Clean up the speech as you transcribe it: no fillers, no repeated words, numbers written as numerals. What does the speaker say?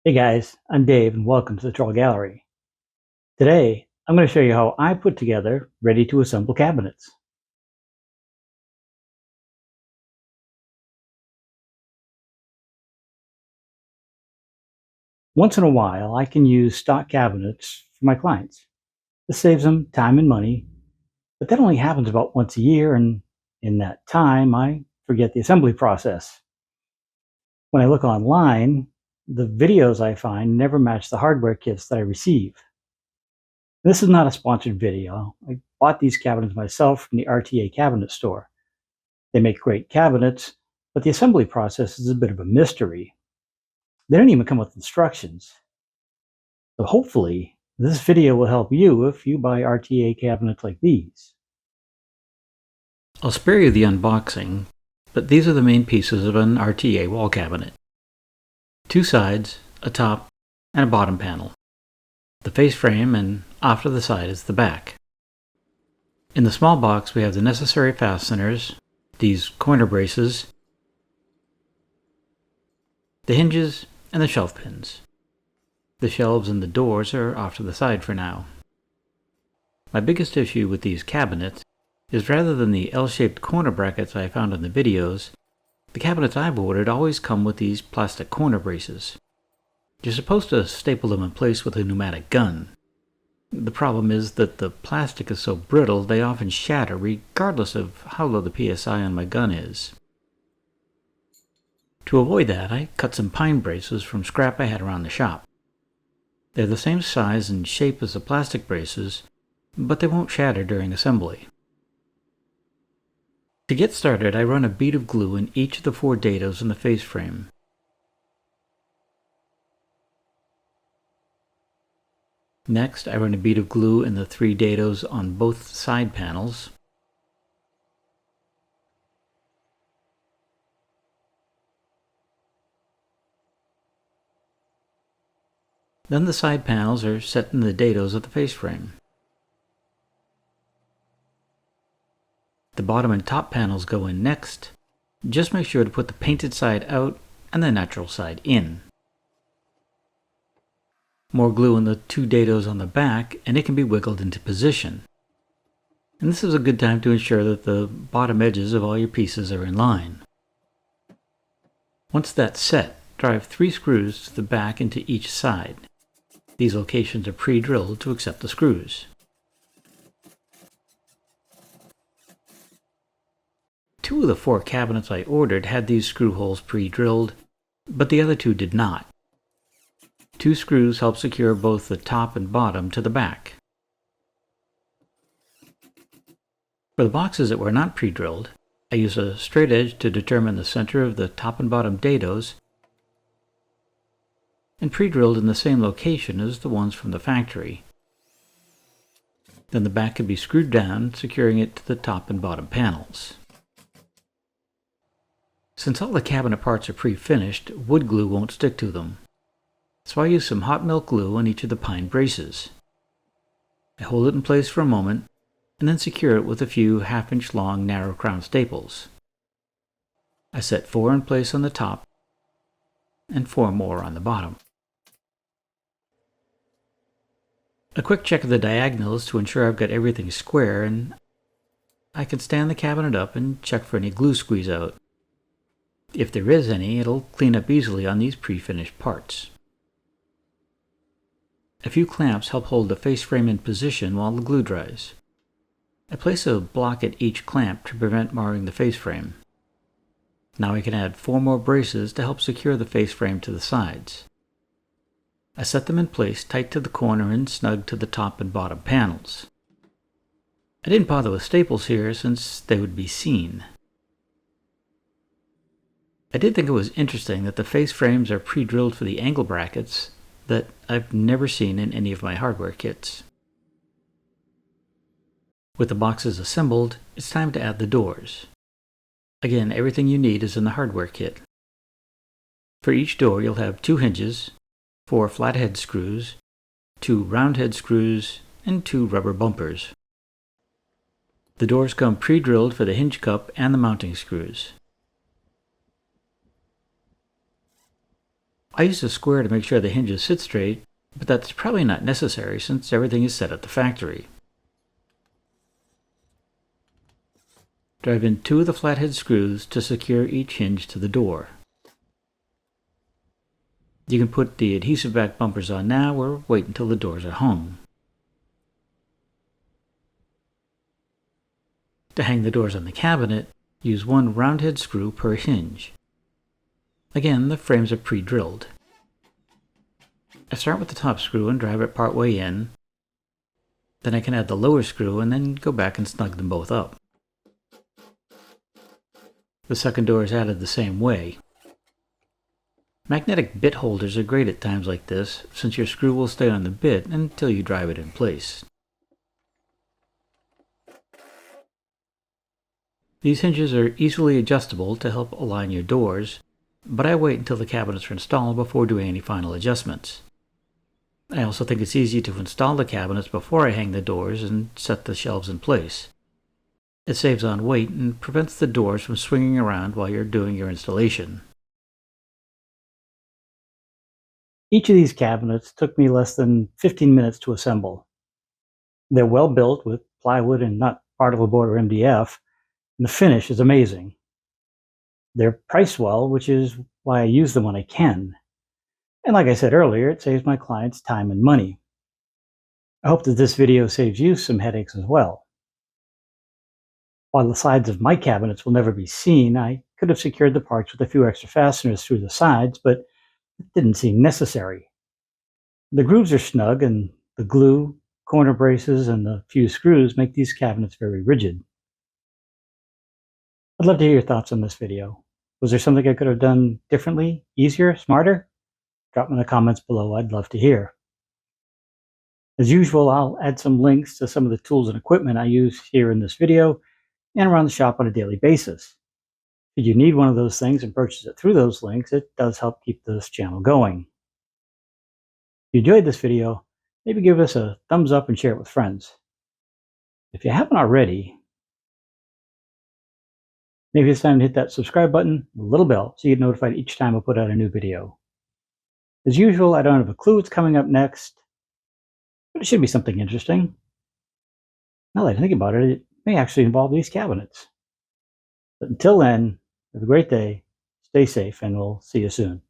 Hey guys, I'm Dave and welcome to the Trull Gallery. Today, I'm going to show you how I put together ready-to-assemble cabinets. Once in a while, I can use stock cabinets for my clients. This saves them time and money, but that only happens about once a year, and in that time, I forget the assembly process. When I look online, the videos I find never match the hardware kits that I receive. This is not a sponsored video. I bought these cabinets myself from the RTA cabinet store. They make great cabinets, but the assembly process is a bit of a mystery. They don't even come with instructions. So hopefully, this video will help you if you buy RTA cabinets like these. I'll spare you the unboxing, but these are the main pieces of an RTA wall cabinet. Two sides, a top, and a bottom panel. The face frame, and off to the side is the back. In the small box we have the necessary fasteners, these corner braces, the hinges, and the shelf pins. The shelves and the doors are off to the side for now. My biggest issue with these cabinets is rather than the L-shaped corner brackets I found in the videos, the cabinets I've ordered always come with these plastic corner braces. You're supposed to staple them in place with a pneumatic gun. The problem is that the plastic is so brittle they often shatter regardless of how low the PSI on my gun is. To avoid that, I cut some pine braces from scrap I had around the shop. They're the same size and shape as the plastic braces, but they won't shatter during assembly. To get started, I run a bead of glue in each of the 4 dados in the face frame. Next, I run a bead of glue in the 3 dados on both side panels. Then the side panels are set in the dados of the face frame. The bottom and top panels go in next. Just make sure to put the painted side out and the natural side in. More glue in the 2 dados on the back and it can be wiggled into position. And this is a good time to ensure that the bottom edges of all your pieces are in line. Once that's set, drive 3 screws to the back into each side. These locations are pre-drilled to accept the screws. 2 of the 4 cabinets I ordered had these screw holes pre-drilled, but the other 2 did not. 2 screws help secure both the top and bottom to the back. For the boxes that were not pre-drilled, I used a straight edge to determine the center of the top and bottom dados, and pre-drilled in the same location as the ones from the factory. Then the back can be screwed down, securing it to the top and bottom panels. Since all the cabinet parts are pre-finished, wood glue won't stick to them. So I use some hot melt glue on each of the pine braces. I hold it in place for a moment, and then secure it with a few half-inch long narrow crown staples. I set 4 in place on the top, and 4 more on the bottom. A quick check of the diagonals to ensure I've got everything square, and I can stand the cabinet up and check for any glue squeeze out. If there is any, it'll clean up easily on these pre-finished parts. A few clamps help hold the face frame in position while the glue dries. I place a block at each clamp to prevent marring the face frame. Now I can add 4 more braces to help secure the face frame to the sides. I set them in place tight to the corner and snug to the top and bottom panels. I didn't bother with staples here since they would be seen. I did think it was interesting that the face frames are pre-drilled for the angle brackets that I've never seen in any of my hardware kits. With the boxes assembled, it's time to add the doors. Again, everything you need is in the hardware kit. For each door you'll have 2 hinges, 4 flathead screws, 2 roundhead screws, and 2 rubber bumpers. The doors come pre-drilled for the hinge cup and the mounting screws. I use a square to make sure the hinges sit straight, but that's probably not necessary since everything is set at the factory. Drive in 2 of the flathead screws to secure each hinge to the door. You can put the adhesive back bumpers on now or wait until the doors are hung. To hang the doors on the cabinet, use 1 roundhead screw per hinge. Again, the frames are pre-drilled. I start with the top screw and drive it part way in. Then I can add the lower screw and then go back and snug them both up. The second door is added the same way. Magnetic bit holders are great at times like this, since your screw will stay on the bit until you drive it in place. These hinges are easily adjustable to help align your doors, but I wait until the cabinets are installed before doing any final adjustments. I also think it's easy to install the cabinets before I hang the doors and set the shelves in place. It saves on weight and prevents the doors from swinging around while you're doing your installation. Each of these cabinets took me less than 15 minutes to assemble. They're well built with plywood and not particle board or MDF, and the finish is amazing. They're priced well, which is why I use them when I can. And like I said earlier, it saves my clients time and money. I hope that this video saves you some headaches as well. While the sides of my cabinets will never be seen, I could have secured the parts with a few extra fasteners through the sides, but it didn't seem necessary. The grooves are snug, and the glue, corner braces, and the few screws make these cabinets very rigid. I'd love to hear your thoughts on this video. Was there something I could have done differently, easier, smarter? Drop them in the comments below. I'd love to hear. As usual, I'll add some links to some of the tools and equipment I use here in this video and around the shop on a daily basis. If you need one of those things and purchase it through those links, it does help keep this channel going. If you enjoyed this video, maybe give us a thumbs up and share it with friends. If you haven't already, maybe it's time to hit that subscribe button, the little bell, so you get notified each time I put out a new video. As usual, I don't have a clue what's coming up next, but it should be something interesting. Now that I think about it, it may actually involve these cabinets. But until then, have a great day, stay safe, and we'll see you soon.